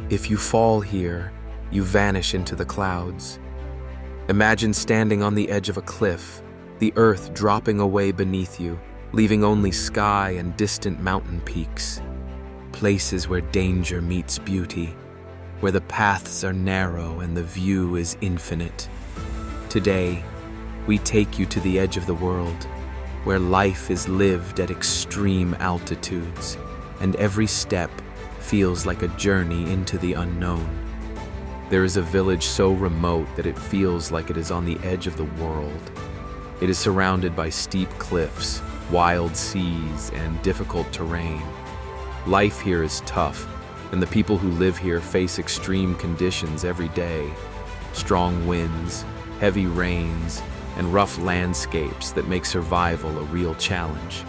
If you fall here, you vanish into the clouds. Imagine standing on the edge of a cliff, the earth dropping away beneath you, leaving only sky and distant mountain peaks. Places where danger meets beauty, where the paths are narrow and the view is infinite. Today, we take you to the edge of the world, where life is lived at extreme altitudes, and every step feels like a journey into the unknown. There is a village so remote that it feels like it is on the edge of the world. It is surrounded by steep cliffs, wild seas, and difficult terrain. Life here is tough, and the people who live here face extreme conditions every day. Strong winds, heavy rains, and rough landscapes that make survival a real challenge.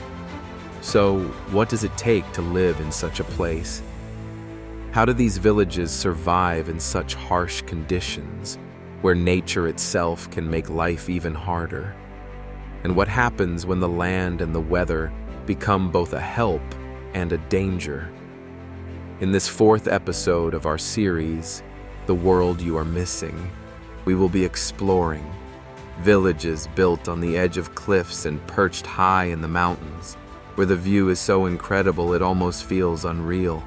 So, what does it take to live in such a place? How do these villages survive in such harsh conditions, where nature itself can make life even harder? And what happens when the land and the weather become both a help and a danger? In this fourth episode of our series, The World You Are Missing, we will be exploring villages built on the edge of cliffs and perched high in the mountains, where the view is so incredible it almost feels unreal.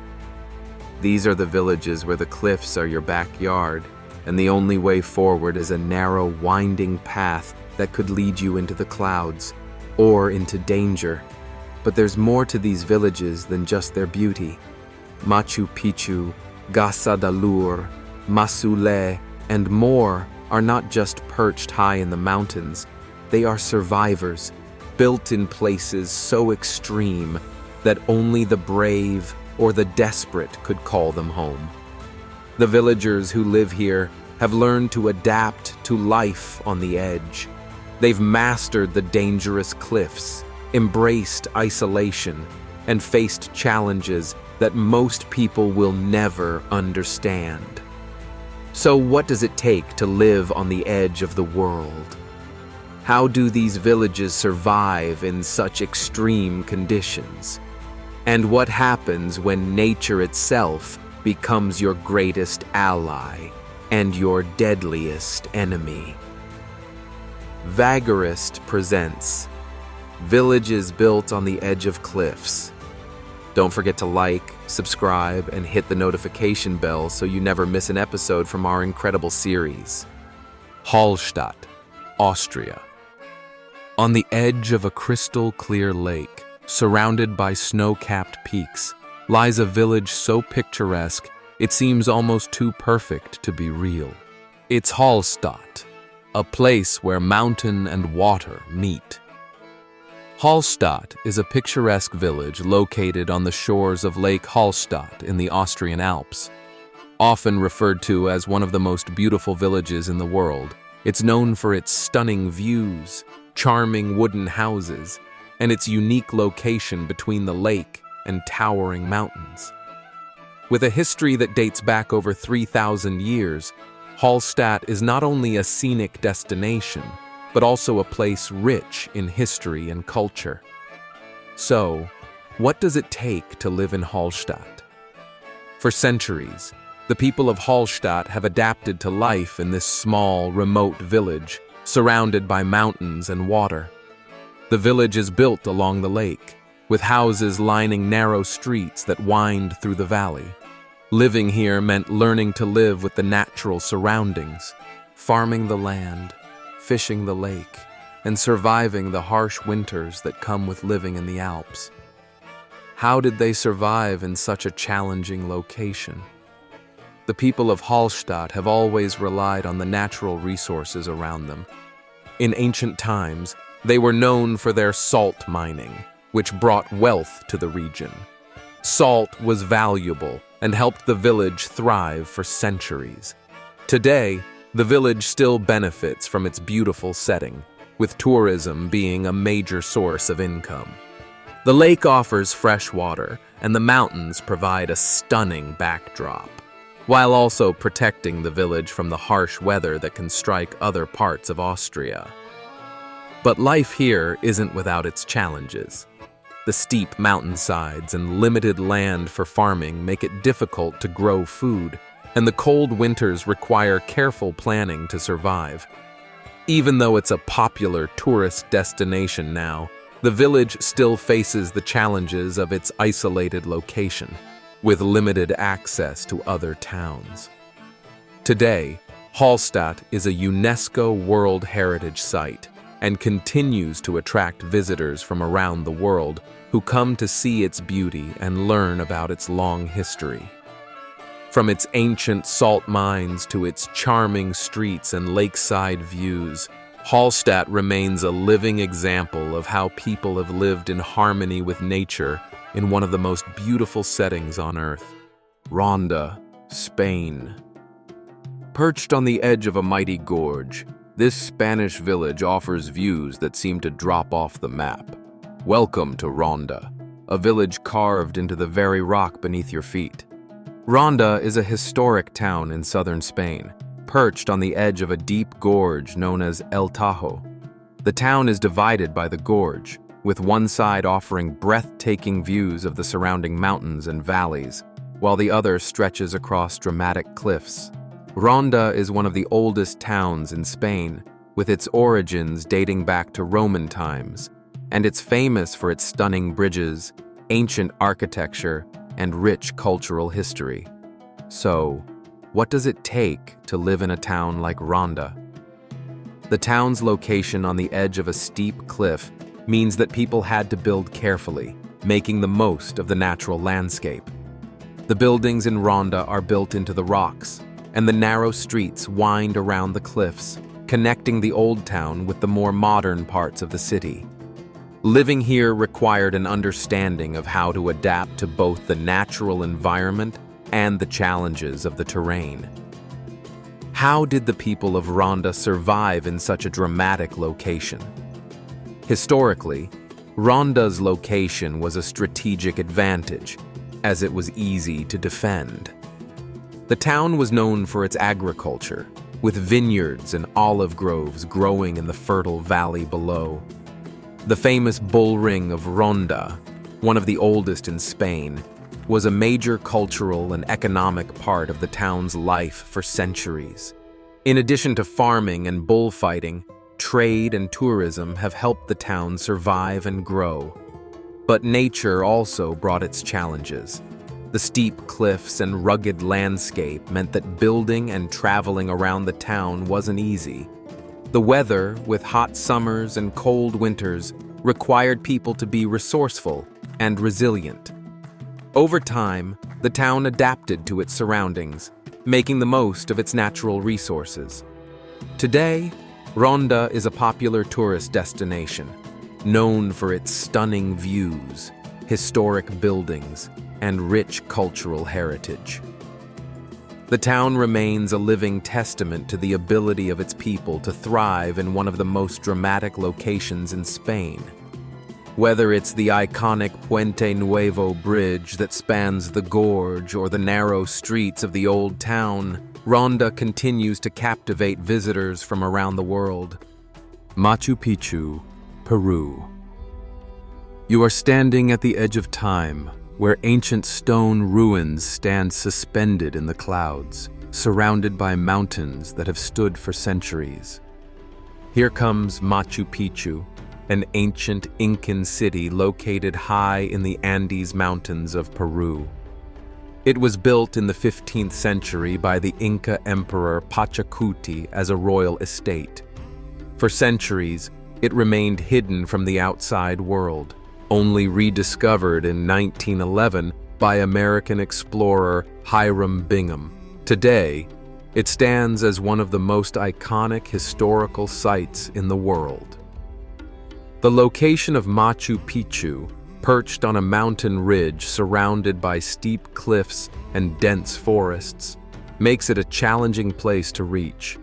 These are the villages where the cliffs are your backyard, and the only way forward is a narrow, winding path that could lead you into the clouds or into danger. But there's more to these villages than just their beauty. Machu Pichu, Gasadalur, Masuleh, and more are not just perched high in the mountains. They are survivors, built in places so extreme that only the brave or the desperate could call them home. The villagers who live here have learned to adapt to life on the edge. They've mastered the dangerous cliffs, embraced isolation, and faced challenges that most people will never understand. So what does it take to live on the edge of the world? How do these villages survive in such extreme conditions? And what happens when nature itself becomes your greatest ally and your deadliest enemy? Vagarist presents Villages Built on the Edge of Cliffs. Don't forget to like, subscribe, and hit the notification bell so you never miss an episode from our incredible series. Hallstatt, Austria. On the edge of a crystal-clear lake, surrounded by snow-capped peaks, lies a village so picturesque it seems almost too perfect to be real. It's Hallstatt, a place where mountain and water meet. Hallstatt is a picturesque village located on the shores of Lake Hallstatt in the Austrian Alps. Often referred to as one of the most beautiful villages in the world, it's known for its stunning views, charming wooden houses, and its unique location between the lake and towering mountains. With a history that dates back over 3,000 years, Hallstatt is not only a scenic destination, but also a place rich in history and culture. So, what does it take to live in Hallstatt? For centuries, the people of Hallstatt have adapted to life in this small, remote village, surrounded by mountains and water. The village is built along the lake, with houses lining narrow streets that wind through the valley. Living here meant learning to live with the natural surroundings, farming the land, fishing the lake, and surviving the harsh winters that come with living in the Alps. How did they survive in such a challenging location? The people of Hallstatt have always relied on the natural resources around them. In ancient times, they were known for their salt mining, which brought wealth to the region. Salt was valuable and helped the village thrive for centuries. Today, the village still benefits from its beautiful setting, with tourism being a major source of income. The lake offers fresh water, and the mountains provide a stunning backdrop, while also protecting the village from the harsh weather that can strike other parts of Austria. But life here isn't without its challenges. The steep mountainsides and limited land for farming make it difficult to grow food, and the cold winters require careful planning to survive. Even though it's a popular tourist destination now, the village still faces the challenges of its isolated location, with limited access to other towns. Today, Hallstatt is a UNESCO World Heritage Site and continues to attract visitors from around the world who come to see its beauty and learn about its long history. From its ancient salt mines to its charming streets and lakeside views, Hallstatt remains a living example of how people have lived in harmony with nature in one of the most beautiful settings on Earth. Ronda, Spain. Perched on the edge of a mighty gorge, this Spanish village offers views that seem to drop off the map. Welcome to Ronda, a village carved into the very rock beneath your feet. Ronda is a historic town in southern Spain, perched on the edge of a deep gorge known as El Tajo. The town is divided by the gorge, with one side offering breathtaking views of the surrounding mountains and valleys, while the other stretches across dramatic cliffs. Ronda is one of the oldest towns in Spain, with its origins dating back to Roman times, and it's famous for its stunning bridges, ancient architecture, and rich cultural history. So, what does it take to live in a town like Ronda? The town's location on the edge of a steep cliff means that people had to build carefully, making the most of the natural landscape. The buildings in Ronda are built into the rocks, and the narrow streets wind around the cliffs, connecting the old town with the more modern parts of the city. Living here required an understanding of how to adapt to both the natural environment and the challenges of the terrain. How did the people of Ronda survive in such a dramatic location? Historically, Ronda's location was a strategic advantage, as it was easy to defend. The town was known for its agriculture, with vineyards and olive groves growing in the fertile valley below. The famous bull ring of Ronda, one of the oldest in Spain, was a major cultural and economic part of the town's life for centuries. In addition to farming and bullfighting, trade and tourism have helped the town survive and grow. But nature also brought its challenges. The steep cliffs and rugged landscape meant that building and traveling around the town wasn't easy. The weather, with hot summers and cold winters, required people to be resourceful and resilient. Over time, the town adapted to its surroundings, making the most of its natural resources. Today, Ronda is a popular tourist destination, known for its stunning views, historic buildings, and rich cultural heritage. The town remains a living testament to the ability of its people to thrive in one of the most dramatic locations in Spain. Whether it's the iconic Puente Nuevo bridge that spans the gorge or the narrow streets of the old town, Ronda continues to captivate visitors from around the world. Machu Pichu, Peru. You are standing at the edge of time, where ancient stone ruins stand suspended in the clouds, surrounded by mountains that have stood for centuries. Here comes Machu Pichu, an ancient Incan city located high in the Andes Mountains of Peru. It was built in the 15th century by the Inca Emperor Pachacuti as a royal estate. For centuries, it remained hidden from the outside world, only rediscovered in 1911 by American explorer Hiram Bingham. Today, it stands as one of the most iconic historical sites in the world. The location of Machu Pichu, perched on a mountain ridge surrounded by steep cliffs and dense forests, makes it a challenging place to reach.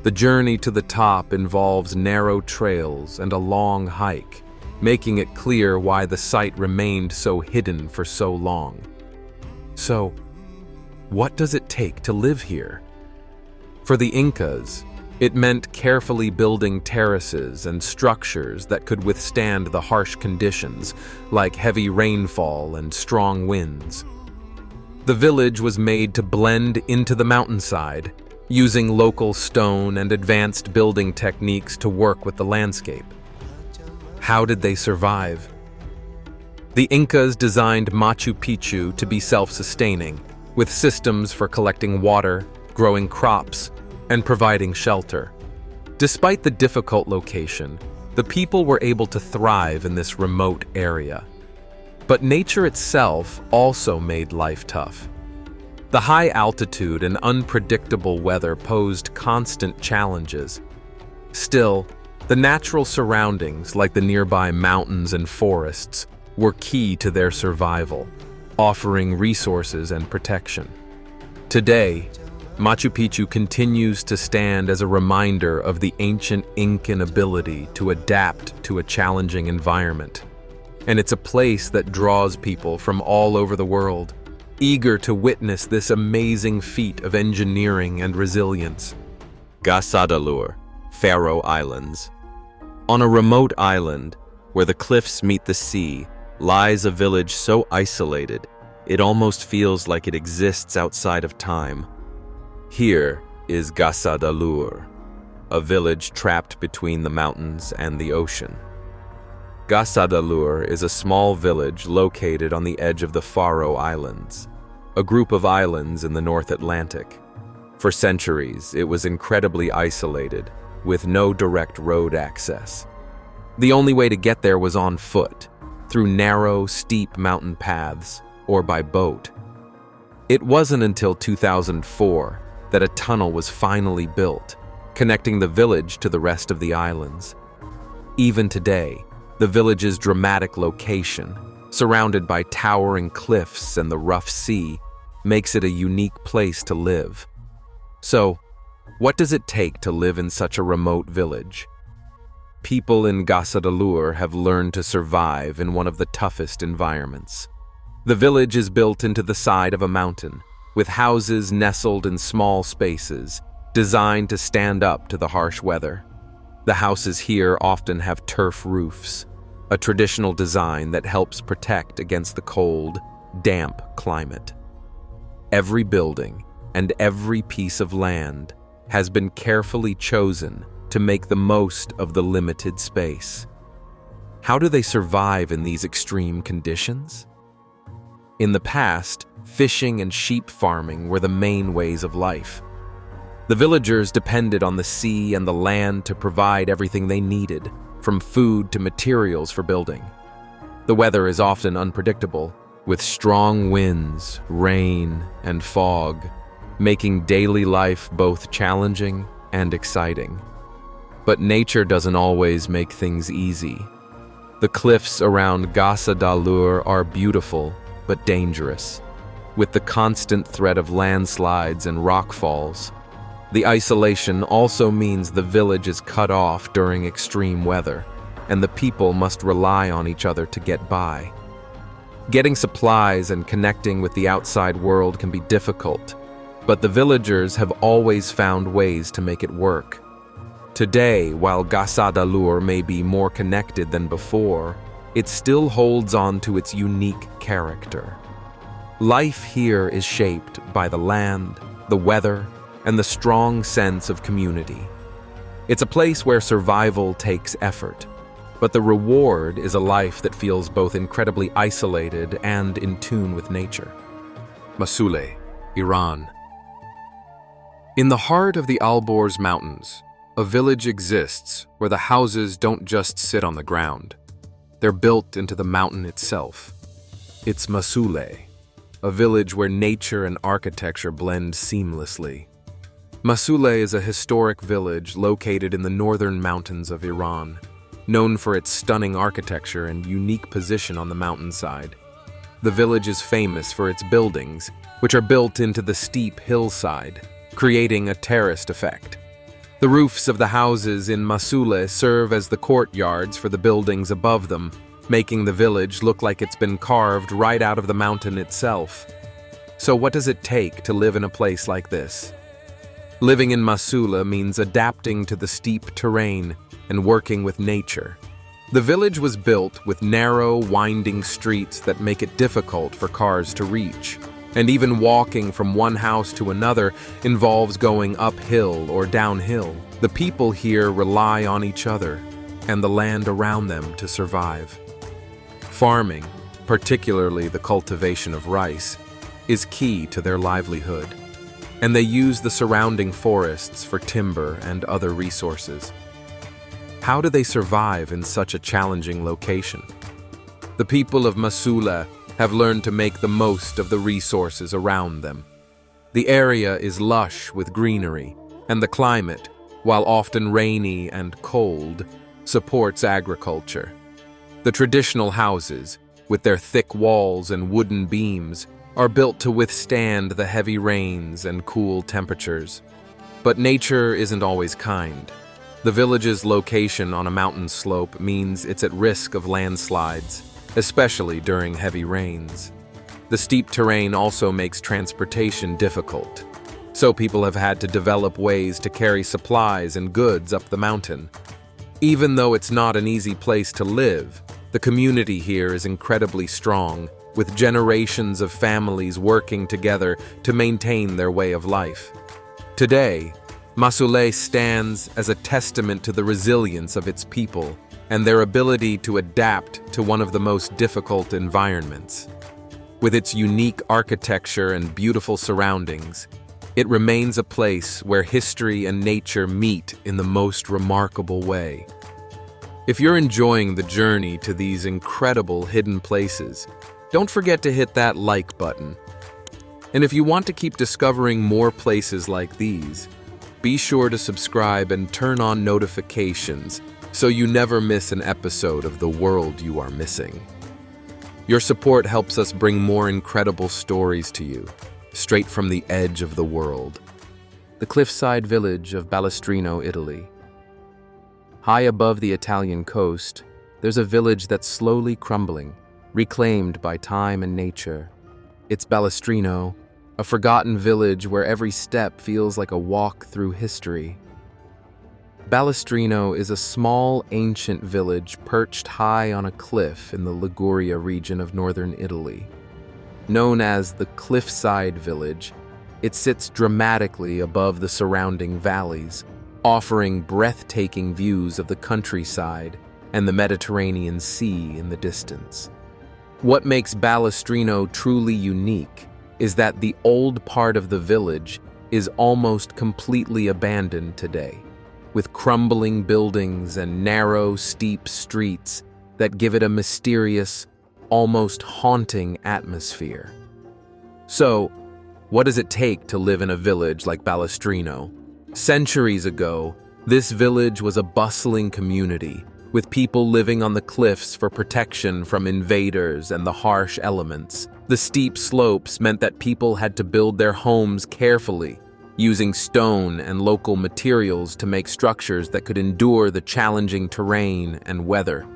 The journey to the top involves narrow trails and a long hike, making it clear why the site remained so hidden for so long. So, what does it take to live here? For the Incas, It meant carefully building terraces and structures that could withstand the harsh conditions, like heavy rainfall and strong winds. The village was made to blend into the mountainside, using local stone and advanced building techniques to work with the landscape. How did they survive? The Incas designed Machu Picchu to be self-sustaining, with systems for collecting water, growing crops, and providing shelter. Despite the difficult location, the people were able to thrive in this remote area. But nature itself also made life tough. The high altitude and unpredictable weather posed constant challenges. Still, the natural surroundings, like the nearby mountains and forests, were key to their survival, offering resources and protection. Today, Machu Picchu continues to stand as a reminder of the ancient Incan ability to adapt to a challenging environment. And it's a place that draws people from all over the world, eager to witness this amazing feat of engineering and resilience. Gasadalur, Faroe Islands. On a remote island, where the cliffs meet the sea, lies a village so isolated, it almost feels like it exists outside of time. Here is Gasadalur, a village trapped between the mountains and the ocean. Gasadalur is a small village located on the edge of the Faroe Islands, a group of islands in the North Atlantic. For centuries, it was incredibly isolated, with no direct road access. The only way to get there was on foot, through narrow, steep mountain paths, or by boat. It wasn't until 2004 that a tunnel was finally built, connecting the village to the rest of the islands. Even today, the village's dramatic location, surrounded by towering cliffs and the rough sea, makes it a unique place to live. So, what does it take to live in such a remote village? People in Gasadalur have learned to survive in one of the toughest environments. The village is built into the side of a mountain, with houses nestled in small spaces, designed to stand up to the harsh weather. The houses here often have turf roofs, a traditional design that helps protect against the cold, damp climate. Every building and every piece of land has been carefully chosen to make the most of the limited space. How do they survive in these extreme conditions? In the past, fishing and sheep farming were the main ways of life. The villagers depended on the sea and the land to provide everything they needed, from food to materials for building. The weather is often unpredictable, with strong winds, rain, and fog, making daily life both challenging and exciting. But nature doesn't always make things easy. The cliffs around Gasadalur are beautiful but dangerous, with the constant threat of landslides and rockfalls. The isolation also means the village is cut off during extreme weather, and the people must rely on each other to get by. Getting supplies and connecting with the outside world can be difficult, but the villagers have always found ways to make it work. Today, while Gasadalur may be more connected than before, it still holds on to its unique character. Life here is shaped by the land, the weather, and the strong sense of community. It's a place where survival takes effort, but the reward is a life that feels both incredibly isolated and in tune with nature. Masuleh, Iran. In the heart of the Alborz Mountains, a village exists where the houses don't just sit on the ground. They're built into the mountain itself. It's Masuleh, a village where nature and architecture blend seamlessly. Masuleh is a historic village located in the northern mountains of Iran, known for its stunning architecture and unique position on the mountainside. The village is famous for its buildings, which are built into the steep hillside, creating a terraced effect. The roofs of the houses in Masuleh serve as the courtyards for the buildings above them, making the village look like it's been carved right out of the mountain itself. So what does it take to live in a place like this? Living in Masuleh means adapting to the steep terrain and working with nature. The village was built with narrow, winding streets that make it difficult for cars to reach. And even walking from one house to another involves going uphill or downhill. The people here rely on each other and the land around them to survive. Farming, particularly the cultivation of rice, is key to their livelihood, and they use the surrounding forests for timber and other resources. How do they survive in such a challenging location? The people of Masuleh have learned to make the most of the resources around them. The area is lush with greenery, and the climate, while often rainy and cold, supports agriculture. The traditional houses, with their thick walls and wooden beams, are built to withstand the heavy rains and cool temperatures. But nature isn't always kind. The village's location on a mountain slope means it's at risk of landslides, especially during heavy rains. The steep terrain also makes transportation difficult, so people have had to develop ways to carry supplies and goods up the mountain. Even though it's not an easy place to live, the community here is incredibly strong, with generations of families working together to maintain their way of life. Today, Masuleh stands as a testament to the resilience of its people and their ability to adapt to one of the most difficult environments. With its unique architecture and beautiful surroundings, it remains a place where history and nature meet in the most remarkable way. If you're enjoying the journey to these incredible hidden places, don't forget to hit that like button. And if you want to keep discovering more places like these, be sure to subscribe and turn on notifications so you never miss an episode of The World You Are Missing. Your support helps us bring more incredible stories to you, straight from the edge of the world. The Cliffside Village of Balestrino, Italy. High above the Italian coast, there's a village that's slowly crumbling, reclaimed by time and nature. It's Balestrino, a forgotten village where every step feels like a walk through history. Balestrino is a small, ancient village perched high on a cliff in the Liguria region of northern Italy. Known as the Cliffside Village, it sits dramatically above the surrounding valleys, offering breathtaking views of the countryside and the Mediterranean Sea in the distance. What makes Balestrino truly unique is that the old part of the village is almost completely abandoned today, with crumbling buildings and narrow, steep streets that give it a mysterious, almost haunting atmosphere. So, what does it take to live in a village like Balestrino? Centuries ago, this village was a bustling community, with people living on the cliffs for protection from invaders and the harsh elements. The steep slopes meant that people had to build their homes carefully, using stone and local materials to make structures that could endure the challenging terrain and weather.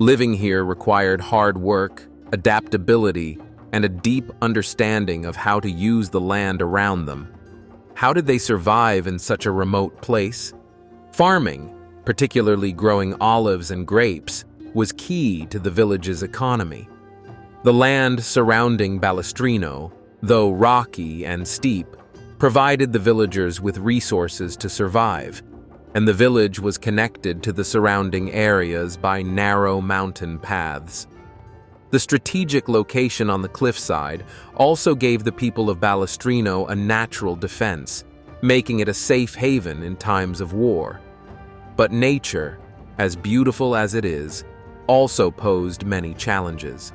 Living here required hard work, adaptability, and a deep understanding of how to use the land around them. How did they survive in such a remote place? Farming, particularly growing olives and grapes, was key to the village's economy. The land surrounding Balestrino, though rocky and steep, provided the villagers with resources to survive, and the village was connected to the surrounding areas by narrow mountain paths. The strategic location on the cliffside also gave the people of Balestrino a natural defense, making it a safe haven in times of war. But nature, as beautiful as it is, also posed many challenges.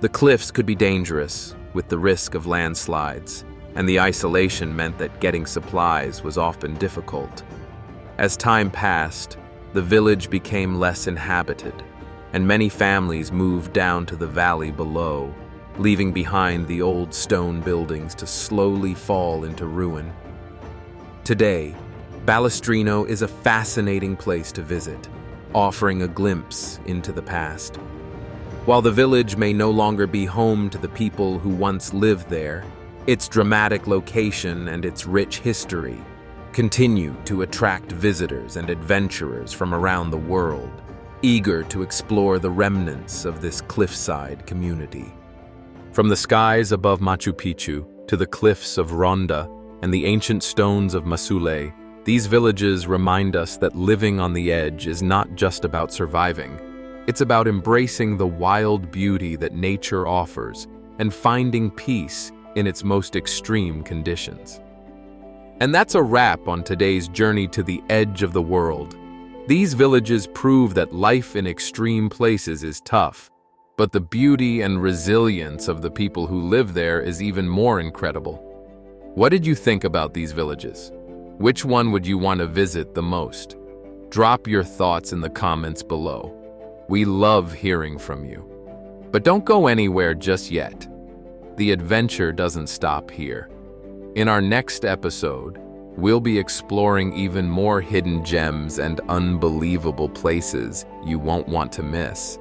The cliffs could be dangerous, with the risk of landslides, and the isolation meant that getting supplies was often difficult. As time passed, the village became less inhabited, and many families moved down to the valley below, leaving behind the old stone buildings to slowly fall into ruin. Today, Balestrino is a fascinating place to visit, offering a glimpse into the past. While the village may no longer be home to the people who once lived there, its dramatic location and its rich history continue to attract visitors and adventurers from around the world, eager to explore the remnants of this cliffside community. From the skies above Machu Picchu to the cliffs of Ronda and the ancient stones of Masuleh, these villages remind us that living on the edge is not just about surviving. It's about embracing the wild beauty that nature offers and finding peace in its most extreme conditions. And that's a wrap on today's journey to the edge of the world. These villages prove that life in extreme places is tough, but the beauty and resilience of the people who live there is even more incredible. What did you think about these villages? Which one would you want to visit the most? Drop your thoughts in the comments below. We love hearing from you. But don't go anywhere just yet. The adventure doesn't stop here. In our next episode, we'll be exploring even more hidden gems and unbelievable places you won't want to miss.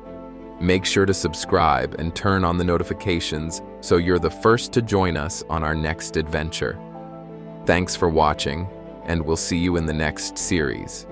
Make sure to subscribe and turn on the notifications so you're the first to join us on our next adventure. Thanks for watching, and we'll see you in the next series.